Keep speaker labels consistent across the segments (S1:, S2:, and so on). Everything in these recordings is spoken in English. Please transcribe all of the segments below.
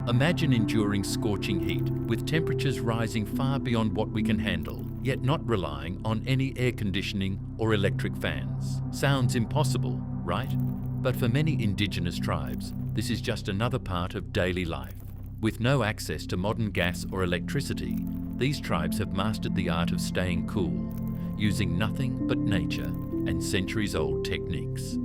S1: Imagine enduring scorching heat with temperatures rising far beyond what we can handle, yet not relying on any air conditioning or electric fans. Sounds impossible, right? But for many indigenous tribes, this is just another part of daily life. With no access to modern gas or electricity, these tribes have mastered the art of staying cool, using nothing but nature and centuries-old techniques.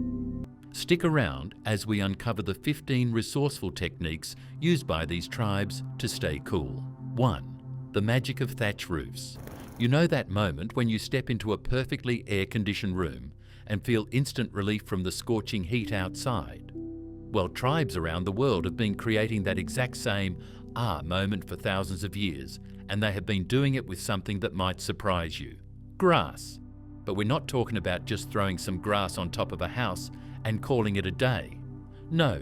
S1: Stick around as we uncover the 15 resourceful techniques used by these tribes to stay cool. 1. The magic of thatch roofs. You know that moment when you step into a perfectly air-conditioned room and feel instant relief from the scorching heat outside? Well, tribes around the world have been creating that exact same moment for thousands of years, and they have been doing it with something that might surprise you. Grass. But we're not talking about just throwing some grass on top of a house and calling it a day. No.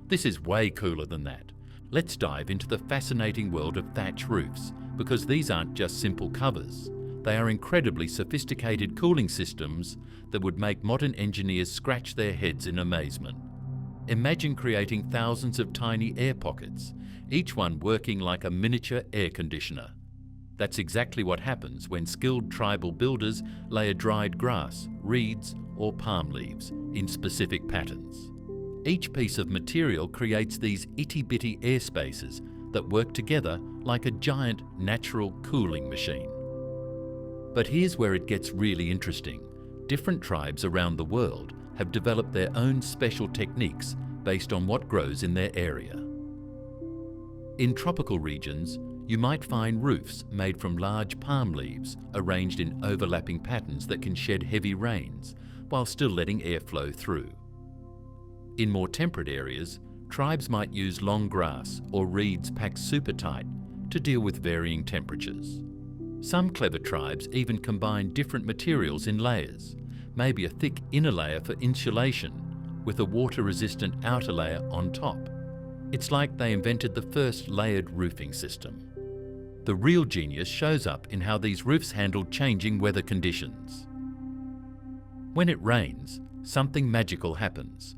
S1: This is way cooler than that. Let's dive into the fascinating world of thatch roofs, because these aren't just simple covers. They are incredibly sophisticated cooling systems that would make modern engineers scratch their heads in amazement. Imagine creating thousands of tiny air pockets, each one working like a miniature air conditioner. That's exactly what happens when skilled tribal builders layer dried grass, reeds, or palm leaves in specific patterns. Each piece of material creates these itty-bitty air spaces that work together like a giant natural cooling machine. But here's where it gets really interesting. Different tribes around the world have developed their own special techniques based on what grows in their area. In tropical regions, you might find roofs made from large palm leaves arranged in overlapping patterns that can shed heavy rains while still letting air flow through. In more temperate areas, tribes might use long grass or reeds packed super tight to deal with varying temperatures. Some clever tribes even combine different materials in layers, maybe a thick inner layer for insulation with a water-resistant outer layer on top. It's like they invented the first layered roofing system. The real genius shows up in how these roofs handle changing weather conditions. When it rains, something magical happens.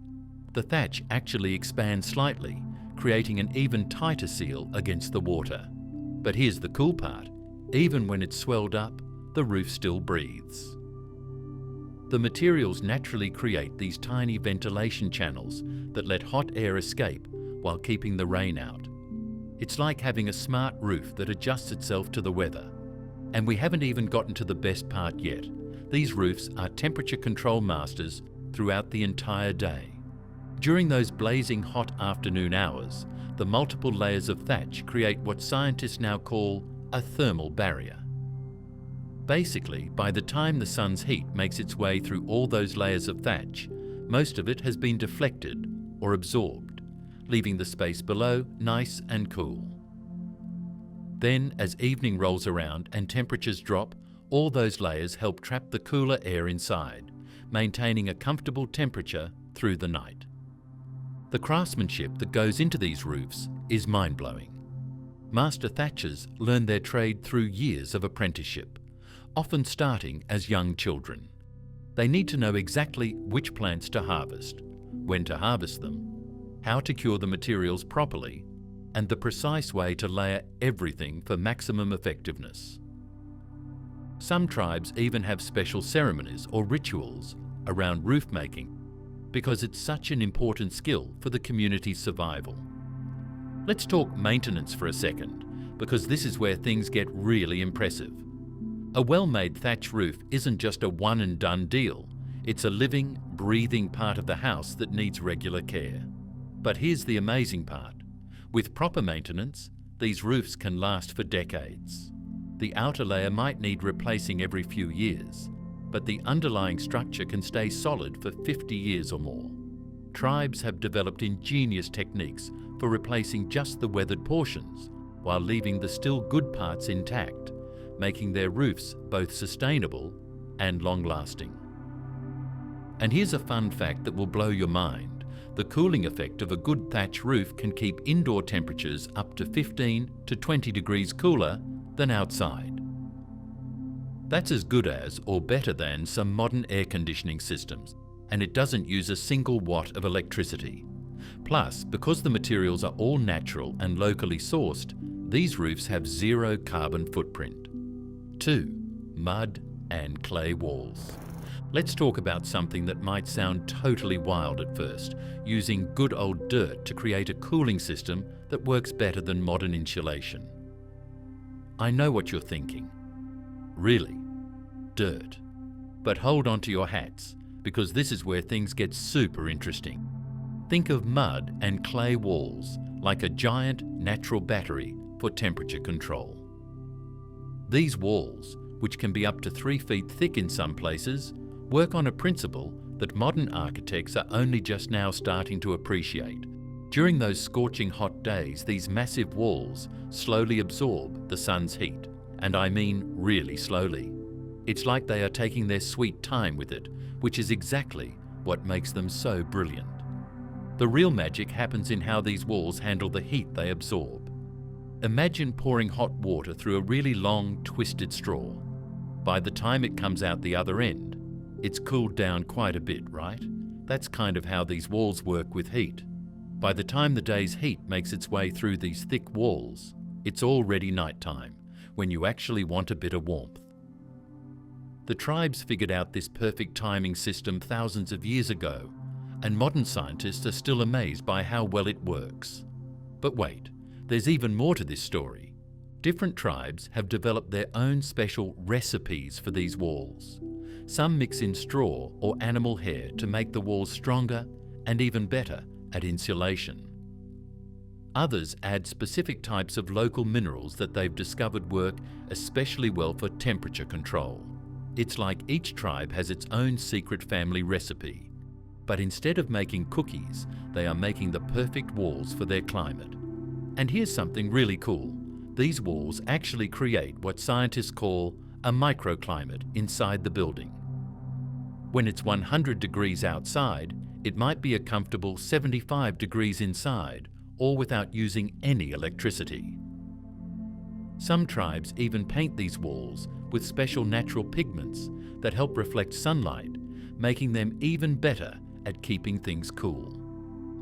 S1: The thatch actually expands slightly, creating an even tighter seal against the water. But here's the cool part. Even when it's swelled up, the roof still breathes. The materials naturally create these tiny ventilation channels that let hot air escape while keeping the rain out. It's like having a smart roof that adjusts itself to the weather. And we haven't even gotten to the best part yet. These roofs are temperature control masters throughout the entire day. During those blazing hot afternoon hours, the multiple layers of thatch create what scientists now call a thermal barrier. Basically, by the time the sun's heat makes its way through all those layers of thatch, most of it has been deflected or absorbed, leaving the space below nice and cool. Then, as evening rolls around and temperatures drop, all those layers help trap the cooler air inside, maintaining a comfortable temperature through the night. The craftsmanship that goes into these roofs is mind-blowing. Master thatchers learn their trade through years of apprenticeship, often starting as young children. They need to know exactly which plants to harvest, when to harvest them, how to cure the materials properly, and the precise way to layer everything for maximum effectiveness. Some tribes even have special ceremonies or rituals around roof making because it's such an important skill for the community's survival. Let's talk maintenance for a second, because this is where things get really impressive. A well-made thatch roof isn't just a one-and-done deal. It's a living, breathing part of the house that needs regular care. But here's the amazing part. With proper maintenance, these roofs can last for decades. The outer layer might need replacing every few years, but the underlying structure can stay solid for 50 years or more. Tribes have developed ingenious techniques for replacing just the weathered portions while leaving the still good parts intact, making their roofs both sustainable and long-lasting. And here's a fun fact that will blow your mind. The cooling effect of a good thatch roof can keep indoor temperatures up to 15 to 20 degrees cooler than outside. That's as good as or better than some modern air conditioning systems, and it doesn't use a single watt of electricity. Plus, because the materials are all natural and locally sourced, these roofs have zero carbon footprint. 2. Mud and clay walls. Let's talk about something that might sound totally wild at first, using good old dirt to create a cooling system that works better than modern insulation. I know what you're thinking. Really? Dirt. But hold on to your hats, because this is where things get super interesting. Think of mud and clay walls like a giant natural battery for temperature control. These walls, which can be up to 3 feet thick in some places, work on a principle that modern architects are only just now starting to appreciate. During those scorching hot days, these massive walls slowly absorb the sun's heat, and I mean really slowly. It's like they are taking their sweet time with it, which is exactly what makes them so brilliant. The real magic happens in how these walls handle the heat they absorb. Imagine pouring hot water through a really long, twisted straw. By the time it comes out the other end, it's cooled down quite a bit, right? That's kind of how these walls work with heat. By the time the day's heat makes its way through these thick walls, it's already nighttime, when you actually want a bit of warmth. The tribes figured out this perfect timing system thousands of years ago, and modern scientists are still amazed by how well it works. But wait, there's even more to this story. Different tribes have developed their own special recipes for these walls. Some mix in straw or animal hair to make the walls stronger and even better at insulation. Others add specific types of local minerals that they've discovered work especially well for temperature control. It's like each tribe has its own secret family recipe. But instead of making cookies, they are making the perfect walls for their climate. And here's something really cool. These walls actually create what scientists call a microclimate inside the building. When it's 100 degrees outside, it might be a comfortable 75 degrees inside, all without using any electricity. Some tribes even paint these walls with special natural pigments that help reflect sunlight, making them even better at keeping things cool.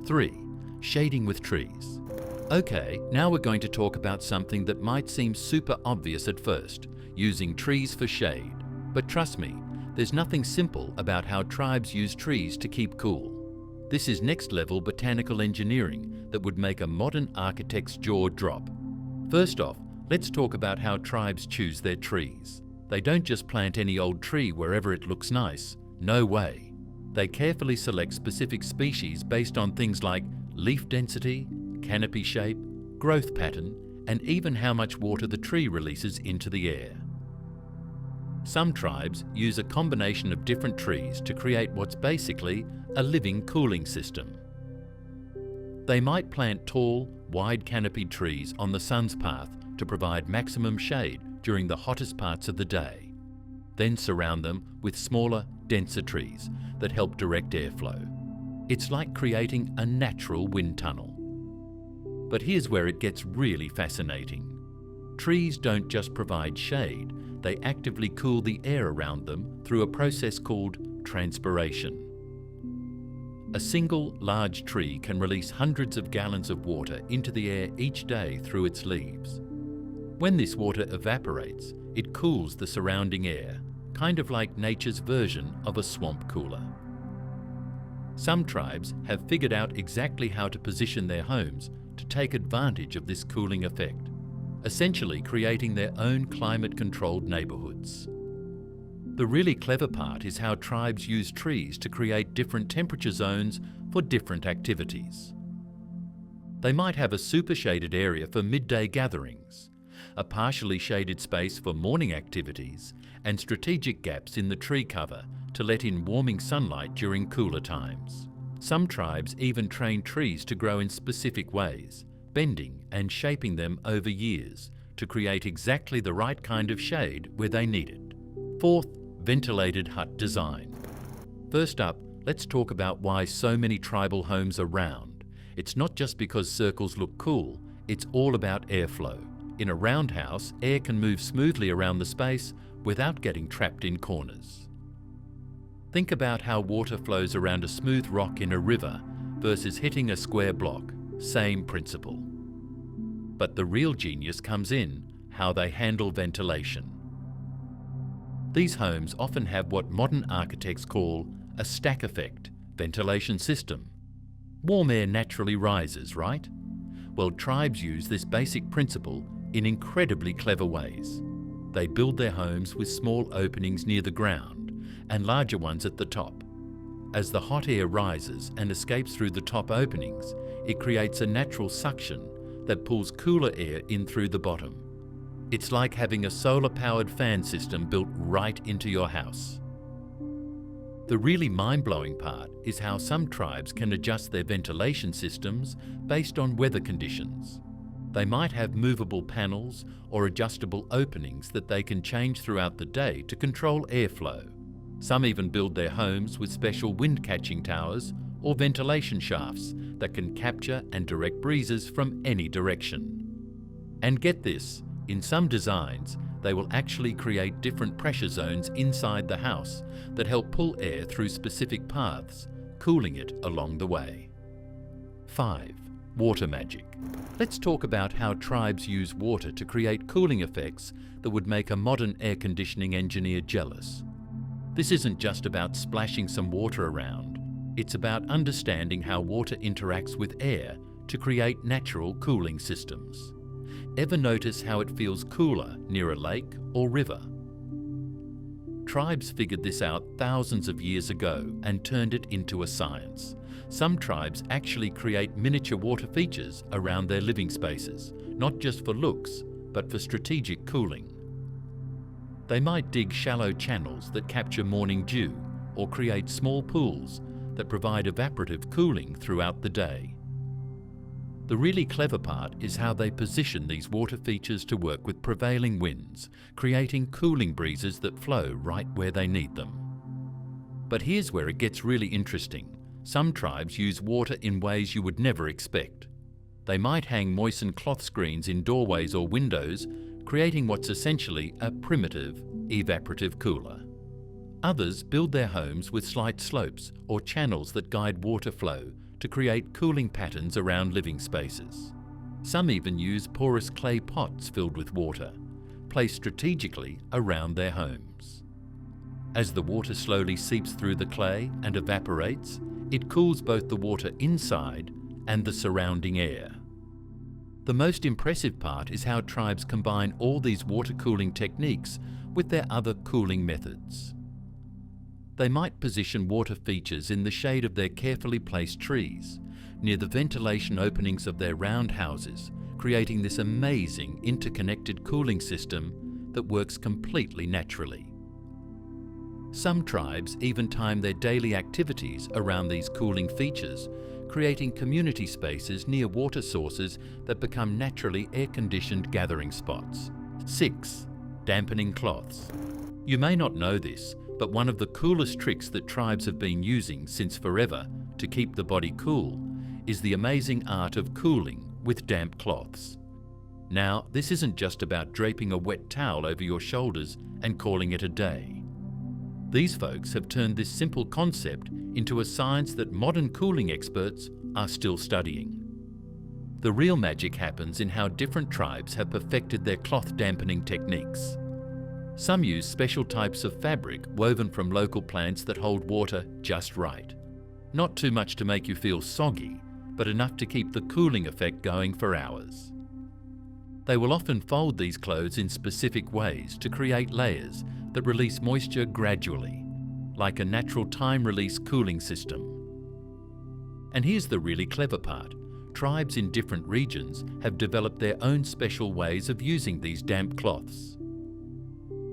S1: 3. Shading with trees. Okay, now we're going to talk about something that might seem super obvious at first, using trees for shade. But trust me, there's nothing simple about how tribes use trees to keep cool. This is next-level botanical engineering that would make a modern architect's jaw drop. First off, let's talk about how tribes choose their trees. They don't just plant any old tree wherever it looks nice. No way. They carefully select specific species based on things like leaf density, canopy shape, growth pattern, and even how much water the tree releases into the air. Some tribes use a combination of different trees to create what's basically a living cooling system. They might plant tall, wide-canopied trees on the sun's path to provide maximum shade during the hottest parts of the day, then surround them with smaller, denser trees that help direct airflow. It's like creating a natural wind tunnel. But here's where it gets really fascinating. Trees don't just provide shade, they actively cool the air around them through a process called transpiration. A single large tree can release hundreds of gallons of water into the air each day through its leaves. When this water evaporates, it cools the surrounding air, kind of like nature's version of a swamp cooler. Some tribes have figured out exactly how to position their homes to take advantage of this cooling effect, essentially creating their own climate-controlled neighborhoods. The really clever part is how tribes use trees to create different temperature zones for different activities. They might have a super shaded area for midday gatherings, a partially shaded space for morning activities, and strategic gaps in the tree cover to let in warming sunlight during cooler times. Some tribes even train trees to grow in specific ways, bending and shaping them over years to create exactly the right kind of shade where they need it. 4th, ventilated hut design. First up, let's talk about why so many tribal homes are round. It's not just because circles look cool, it's all about airflow. In a round house, air can move smoothly around the space without getting trapped in corners. Think about how water flows around a smooth rock in a river versus hitting a square block. Same principle. But the real genius comes in how they handle ventilation. These homes often have what modern architects call a stack effect ventilation system. Warm air naturally rises, right? Well, tribes use this basic principle in incredibly clever ways. They build their homes with small openings near the ground and larger ones at the top. As the hot air rises and escapes through the top openings, it creates a natural suction that pulls cooler air in through the bottom. It's like having a solar-powered fan system built right into your house. The really mind-blowing part is how some tribes can adjust their ventilation systems based on weather conditions. They might have movable panels or adjustable openings that they can change throughout the day to control airflow. Some even build their homes with special wind-catching towers or ventilation shafts that can capture and direct breezes from any direction. And get this, in some designs, they will actually create different pressure zones inside the house that help pull air through specific paths, cooling it along the way. 5. Water magic. Let's talk about how tribes use water to create cooling effects that would make a modern air conditioning engineer jealous. This isn't just about splashing some water around. It's about understanding how water interacts with air to create natural cooling systems. Ever notice how it feels cooler near a lake or river? Tribes figured this out thousands of years ago and turned it into a science. Some tribes actually create miniature water features around their living spaces, not just for looks, but for strategic cooling. They might dig shallow channels that capture morning dew or create small pools that provide evaporative cooling throughout the day. The really clever part is how they position these water features to work with prevailing winds, creating cooling breezes that flow right where they need them. But here's where it gets really interesting. Some tribes use water in ways you would never expect. They might hang moistened cloth screens in doorways or windows, creating what's essentially a primitive, evaporative cooler. Others build their homes with slight slopes or channels that guide water flow to create cooling patterns around living spaces. Some even use porous clay pots filled with water, placed strategically around their homes. As the water slowly seeps through the clay and evaporates, it cools both the water inside and the surrounding air. The most impressive part is how tribes combine all these water cooling techniques with their other cooling methods. They might position water features in the shade of their carefully placed trees, near the ventilation openings of their round houses, creating this amazing interconnected cooling system that works completely naturally. Some tribes even time their daily activities around these cooling features, creating community spaces near water sources that become naturally air-conditioned gathering spots. 6. Dampening cloths. You may not know this, but one of the coolest tricks that tribes have been using since forever to keep the body cool is the amazing art of cooling with damp cloths. Now, this isn't just about draping a wet towel over your shoulders and calling it a day. These folks have turned this simple concept into a science that modern cooling experts are still studying. The real magic happens in how different tribes have perfected their cloth dampening techniques. Some use special types of fabric woven from local plants that hold water just right. Not too much to make you feel soggy, but enough to keep the cooling effect going for hours. They will often fold these clothes in specific ways to create layers that release moisture gradually, like a natural time-release cooling system. And here's the really clever part. Tribes in different regions have developed their own special ways of using these damp cloths.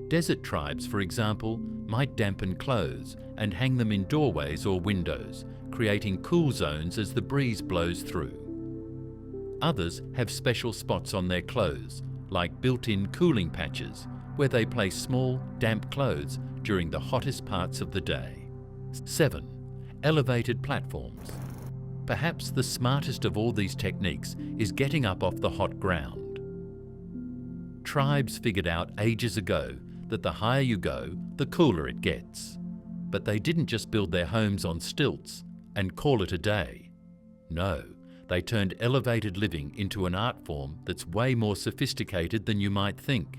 S1: Desert tribes, for example, might dampen clothes and hang them in doorways or windows, creating cool zones as the breeze blows through. Others have special spots on their clothes, like built-in cooling patches, where they place small, damp clothes during the hottest parts of the day. 7. Elevated platforms. Perhaps the smartest of all these techniques is getting up off the hot ground. Tribes figured out ages ago that the higher you go, the cooler it gets. But they didn't just build their homes on stilts and call it a day. No, they turned elevated living into an art form that's way more sophisticated than you might think.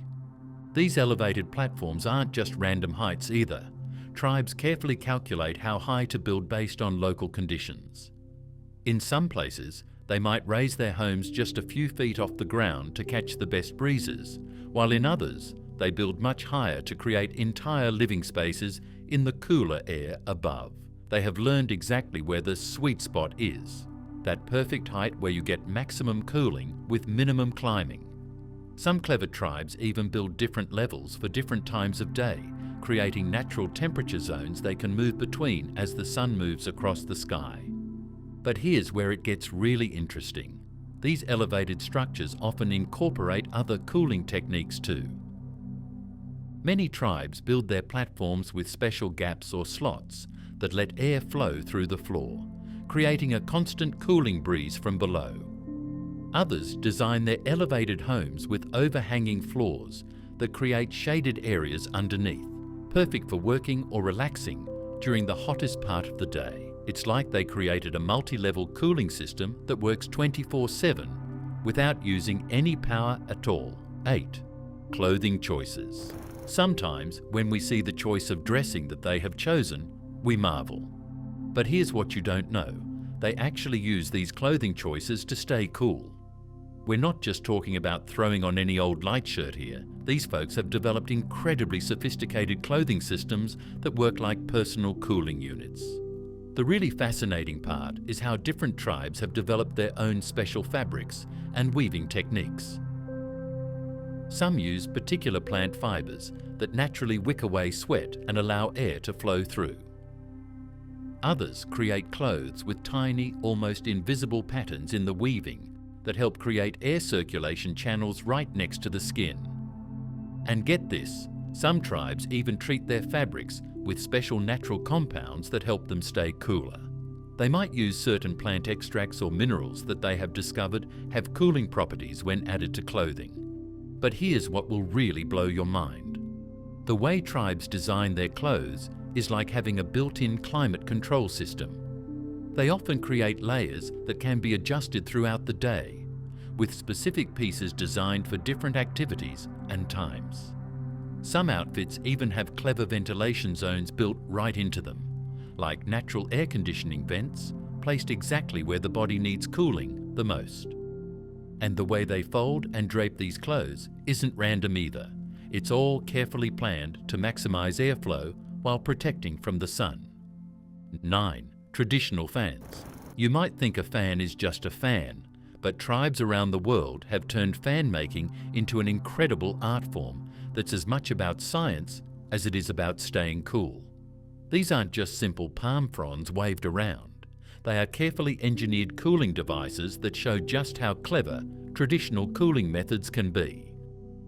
S1: These elevated platforms aren't just random heights either. Tribes carefully calculate how high to build based on local conditions. In some places, they might raise their homes just a few feet off the ground to catch the best breezes, while in others, they build much higher to create entire living spaces in the cooler air above. They have learned exactly where the sweet spot is, that perfect height where you get maximum cooling with minimum climbing. Some clever tribes even build different levels for different times of day, creating natural temperature zones they can move between as the sun moves across the sky. But here's where it gets really interesting. These elevated structures often incorporate other cooling techniques too. Many tribes build their platforms with special gaps or slots that let air flow through the floor, creating a constant cooling breeze from below. Others design their elevated homes with overhanging floors that create shaded areas underneath, perfect for working or relaxing during the hottest part of the day. It's like they created a multi-level cooling system that works 24/7 without using any power at all. 8. Clothing choices. Sometimes, when we see the choice of dressing that they have chosen, we marvel. But here's what you don't know. They actually use these clothing choices to stay cool. We're not just talking about throwing on any old light shirt here. These folks have developed incredibly sophisticated clothing systems that work like personal cooling units. The really fascinating part is how different tribes have developed their own special fabrics and weaving techniques. Some use particular plant fibers that naturally wick away sweat and allow air to flow through. Others create clothes with tiny, almost invisible patterns in the weaving that help create air circulation channels right next to the skin. And get this, some tribes even treat their fabrics with special natural compounds that help them stay cooler. They might use certain plant extracts or minerals that they have discovered have cooling properties when added to clothing. But here's what will really blow your mind. The way tribes design their clothes is like having a built-in climate control system. They often create layers that can be adjusted throughout the day, with specific pieces designed for different activities and times. Some outfits even have clever ventilation zones built right into them, like natural air conditioning vents placed exactly where the body needs cooling the most. And the way they fold and drape these clothes isn't random either. It's all carefully planned to maximize airflow while protecting from the sun. 9. Traditional fans. You might think a fan is just a fan, but tribes around the world have turned fan making into an incredible art form that's as much about science as it is about staying cool. These aren't just simple palm fronds waved around. They are carefully engineered cooling devices that show just how clever traditional cooling methods can be.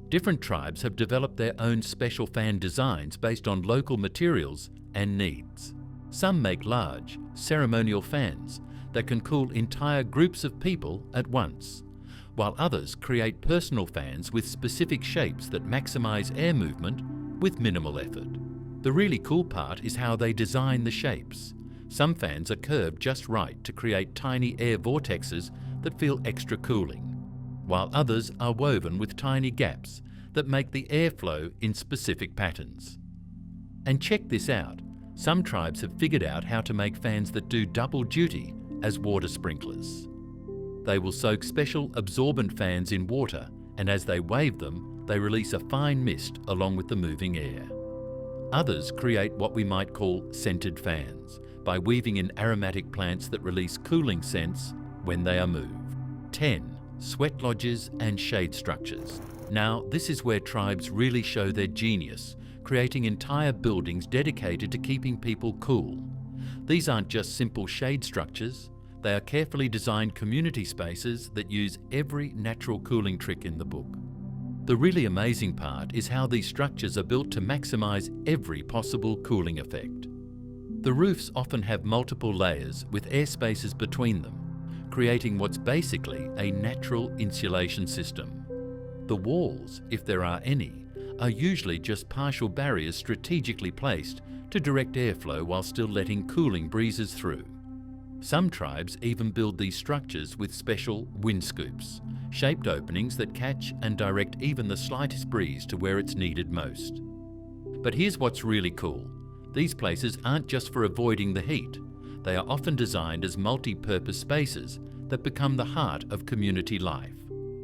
S1: Different tribes have developed their own special fan designs based on local materials and needs. Some make large, ceremonial fans that can cool entire groups of people at once, while others create personal fans with specific shapes that maximize air movement with minimal effort. The really cool part is how they design the shapes. Some fans are curved just right to create tiny air vortexes that feel extra cooling, while others are woven with tiny gaps that make the air flow in specific patterns. And check this out, some tribes have figured out how to make fans that do double duty as water sprinklers. They will soak special absorbent fans in water, and as they wave them, they release a fine mist along with the moving air. Others create what we might call scented fans by weaving in aromatic plants that release cooling scents when they are moved. 10. Sweat lodges and shade structures. Now, this is where tribes really show their genius, creating entire buildings dedicated to keeping people cool. These aren't just simple shade structures. They are carefully designed community spaces that use every natural cooling trick in the book. The really amazing part is how these structures are built to maximize every possible cooling effect. The roofs often have multiple layers with air spaces between them, creating what's basically a natural insulation system. The walls, if there are any, are usually just partial barriers strategically placed to direct airflow while still letting cooling breezes through. Some tribes even build these structures with special wind scoops, shaped openings that catch and direct even the slightest breeze to where it's needed most. But here's what's really cool. These places aren't just for avoiding the heat. They are often designed as multi-purpose spaces that become the heart of community life.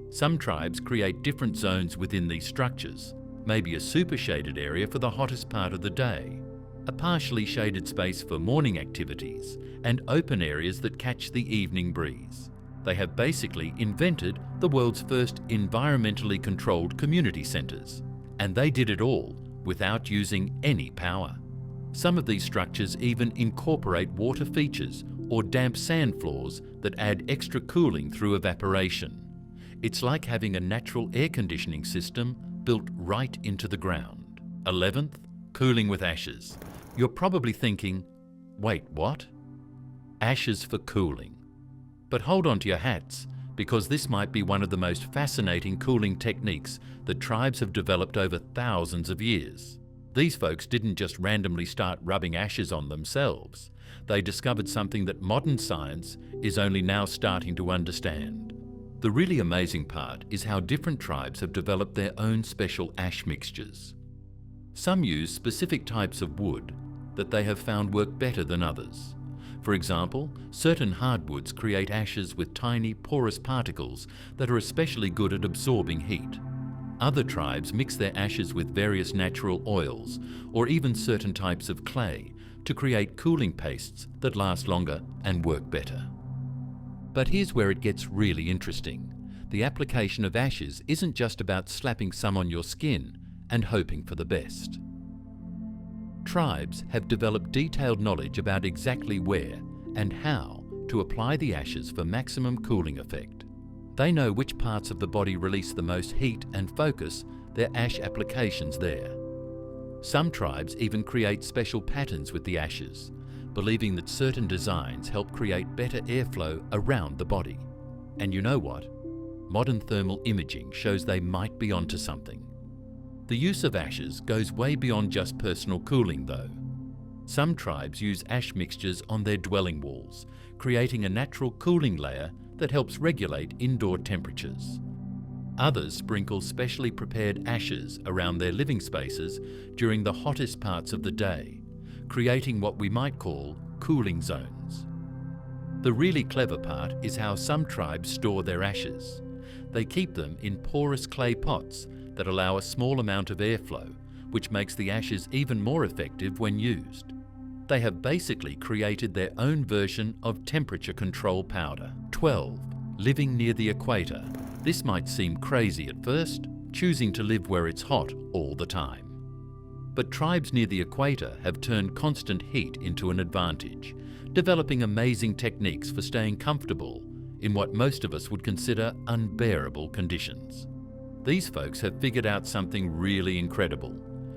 S1: Some tribes create different zones within these structures, maybe a super shaded area for the hottest part of the day, a partially shaded space for morning activities, and open areas that catch the evening breeze. They have basically invented the world's first environmentally controlled community centres, and they did it all without using any power. Some of these structures even incorporate water features or damp sand floors that add extra cooling through evaporation. It's like having a natural air conditioning system built right into the ground. 11th, cooling with ashes. You're probably thinking, wait, what? Ashes for cooling. But hold on to your hats, because this might be one of the most fascinating cooling techniques that tribes have developed over thousands of years. These folks didn't just randomly start rubbing ashes on themselves. They discovered something that modern science is only now starting to understand. The really amazing part is how different tribes have developed their own special ash mixtures. Some use specific types of wood that they have found work better than others. For example, certain hardwoods create ashes with tiny porous particles that are especially good at absorbing heat. Other tribes mix their ashes with various natural oils or even certain types of clay to create cooling pastes that last longer and work better. But here's where it gets really interesting. The application of ashes isn't just about slapping some on your skin and hoping for the best. Tribes have developed detailed knowledge about exactly where and how to apply the ashes for maximum cooling effect. They know which parts of the body release the most heat and focus their ash applications there. Some tribes even create special patterns with the ashes, believing that certain designs help create better airflow around the body. And you know what? Modern thermal imaging shows they might be onto something. The use of ashes goes way beyond just personal cooling though. Some tribes use ash mixtures on their dwelling walls, creating a natural cooling layer that helps regulate indoor temperatures. Others sprinkle specially prepared ashes around their living spaces during the hottest parts of the day, creating what we might call cooling zones. The really clever part is how some tribes store their ashes. They keep them in porous clay pots that allow a small amount of airflow, which makes the ashes even more effective when used. They have basically created their own version of temperature control powder. 12. Living near the equator. This might seem crazy at first, choosing to live where it's hot all the time. But tribes near the equator have turned constant heat into an advantage, developing amazing techniques for staying comfortable in what most of us would consider unbearable conditions. These folks have figured out something really incredible.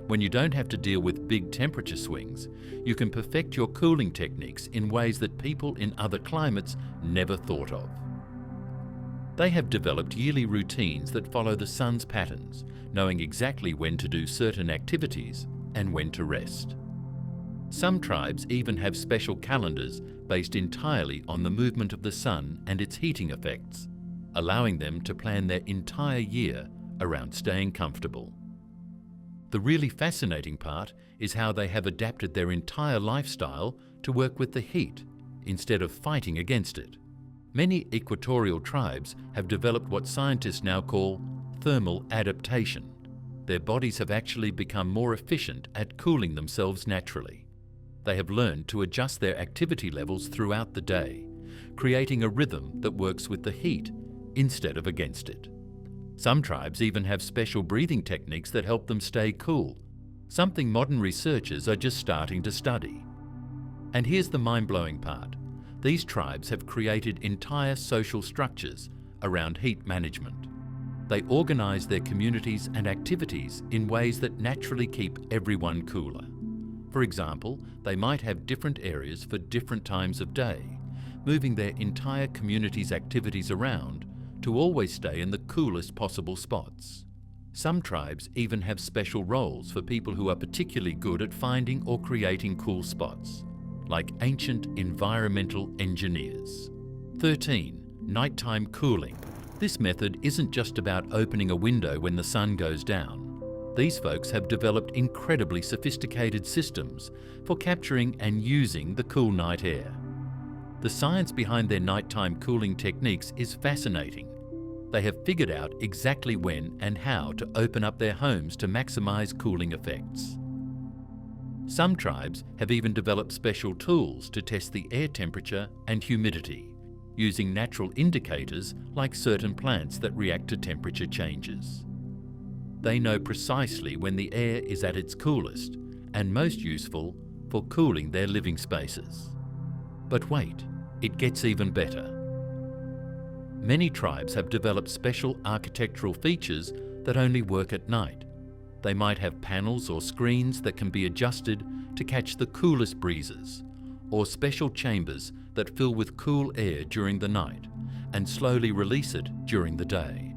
S1: When you don't have to deal with big temperature swings, you can perfect your cooling techniques in ways that people in other climates never thought of. They have developed yearly routines that follow the sun's patterns, knowing exactly when to do certain activities and when to rest. Some tribes even have special calendars based entirely on the movement of the sun and its heating effects, allowing them to plan their entire year around staying comfortable. The really fascinating part is how they have adapted their entire lifestyle to work with the heat instead of fighting against it. Many equatorial tribes have developed what scientists now call thermal adaptation. Their bodies have actually become more efficient at cooling themselves naturally. They have learned to adjust their activity levels throughout the day, creating a rhythm that works with the heat instead of against it. Some tribes even have special breathing techniques that help them stay cool, something modern researchers are just starting to study. And here's the mind-blowing part. These tribes have created entire social structures around heat management. They organize their communities and activities in ways that naturally keep everyone cooler. For example, they might have different areas for different times of day, moving their entire community's activities around to always stay in the coolest possible spots. Some tribes even have special roles for people who are particularly good at finding or creating cool spots, like ancient environmental engineers. 13. Nighttime cooling. This method isn't just about opening a window when the sun goes down. These folks have developed incredibly sophisticated systems for capturing and using the cool night air. The science behind their nighttime cooling techniques is fascinating. They have figured out exactly when and how to open up their homes to maximize cooling effects. Some tribes have even developed special tools to test the air temperature and humidity, using natural indicators like certain plants that react to temperature changes. They know precisely when the air is at its coolest and most useful for cooling their living spaces. But wait, it gets even better. Many tribes have developed special architectural features that only work at night. They might have panels or screens that can be adjusted to catch the coolest breezes, or special chambers that fill with cool air during the night and slowly release it during the day.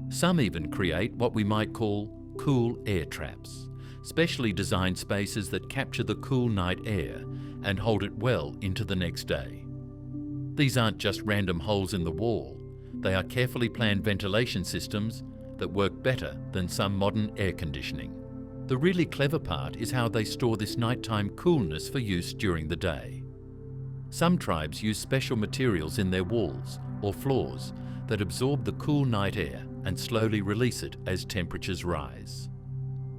S1: Some even create what we might call cool air traps, specially designed spaces that capture the cool night air and hold it well into the next day. These aren't just random holes in the wall. They are carefully planned ventilation systems that work better than some modern air conditioning. The really clever part is how they store this nighttime coolness for use during the day. Some tribes use special materials in their walls or floors that absorb the cool night air and slowly release it as temperatures rise.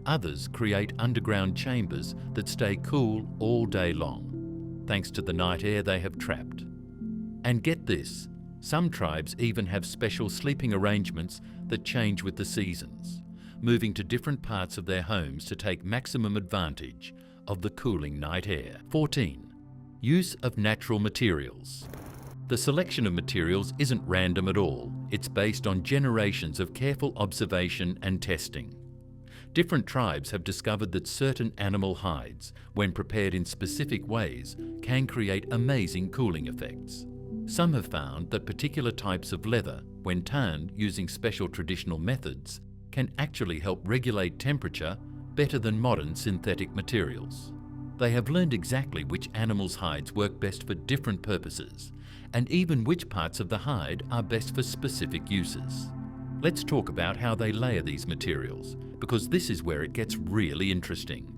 S1: Others create underground chambers that stay cool all day long, thanks to the night air they have trapped. And get this, some tribes even have special sleeping arrangements that change with the seasons, moving to different parts of their homes to take maximum advantage of the cooling night air. 14. Use of natural materials. The selection of materials isn't random at all. It's based on generations of careful observation and testing. Different tribes have discovered that certain animal hides, when prepared in specific ways, can create amazing cooling effects. Some have found that particular types of leather, when tanned using special traditional methods, can actually help regulate temperature better than modern synthetic materials. They have learned exactly which animals' hides work best for different purposes, and even which parts of the hide are best for specific uses. Let's talk about how they layer these materials, because this is where it gets really interesting.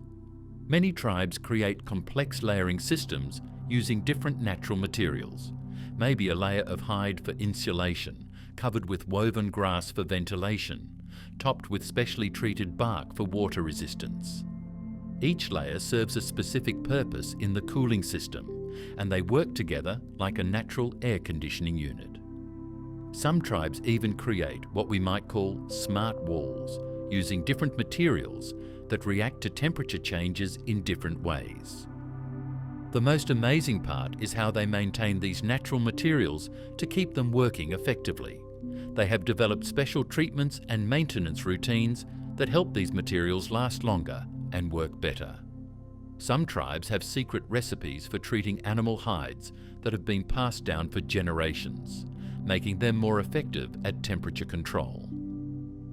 S1: Many tribes create complex layering systems using different natural materials. Maybe a layer of hide for insulation, covered with woven grass for ventilation, topped with specially treated bark for water resistance. Each layer serves a specific purpose in the cooling system, and they work together like a natural air conditioning unit. Some tribes even create what we might call smart walls, using different materials that react to temperature changes in different ways. The most amazing part is how they maintain these natural materials to keep them working effectively. They have developed special treatments and maintenance routines that help these materials last longer and work better. Some tribes have secret recipes for treating animal hides that have been passed down for generations, making them more effective at temperature control.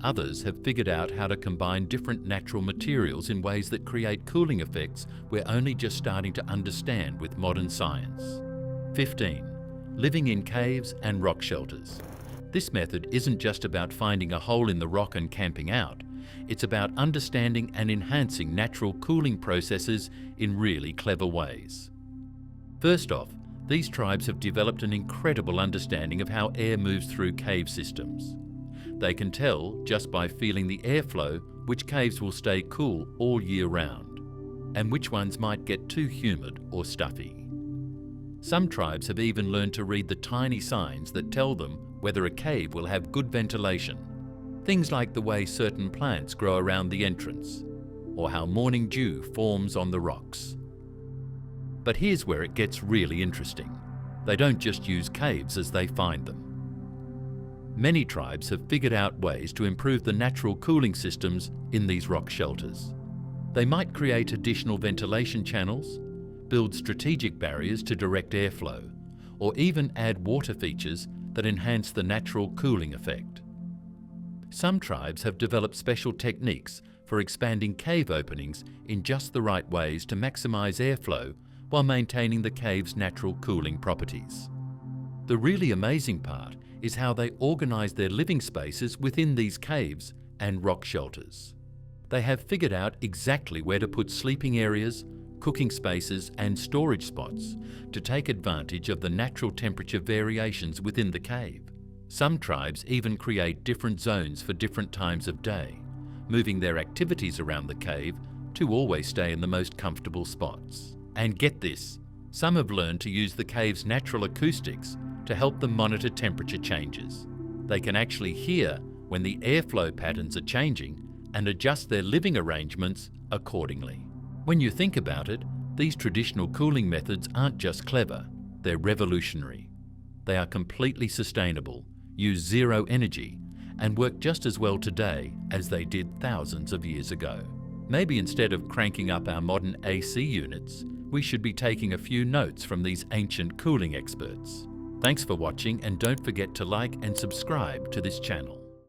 S1: Others have figured out how to combine different natural materials in ways that create cooling effects we're only just starting to understand with modern science. 15. Living in caves and rock shelters. This method isn't just about finding a hole in the rock and camping out. It's about understanding and enhancing natural cooling processes in really clever ways. First off, these tribes have developed an incredible understanding of how air moves through cave systems. They can tell, just by feeling the airflow, which caves will stay cool all year round, and which ones might get too humid or stuffy. Some tribes have even learned to read the tiny signs that tell them whether a cave will have good ventilation. Things like the way certain plants grow around the entrance, or how morning dew forms on the rocks. But here's where it gets really interesting. They don't just use caves as they find them. Many tribes have figured out ways to improve the natural cooling systems in these rock shelters. They might create additional ventilation channels, build strategic barriers to direct airflow, or even add water features that enhance the natural cooling effect. Some tribes have developed special techniques for expanding cave openings in just the right ways to maximize airflow while maintaining the cave's natural cooling properties. The really amazing part is how they organise their living spaces within these caves and rock shelters. They have figured out exactly where to put sleeping areas, cooking spaces and storage spots to take advantage of the natural temperature variations within the cave. Some tribes even create different zones for different times of day, moving their activities around the cave to always stay in the most comfortable spots. And get this, some have learned to use the cave's natural acoustics to help them monitor temperature changes. They can actually hear when the airflow patterns are changing and adjust their living arrangements accordingly. When you think about it, these traditional cooling methods aren't just clever, they're revolutionary. They are completely sustainable, use zero energy, and work just as well today as they did thousands of years ago. Maybe instead of cranking up our modern AC units, we should be taking a few notes from these ancient cooling experts. Thanks for watching, and don't forget to like and subscribe to this channel.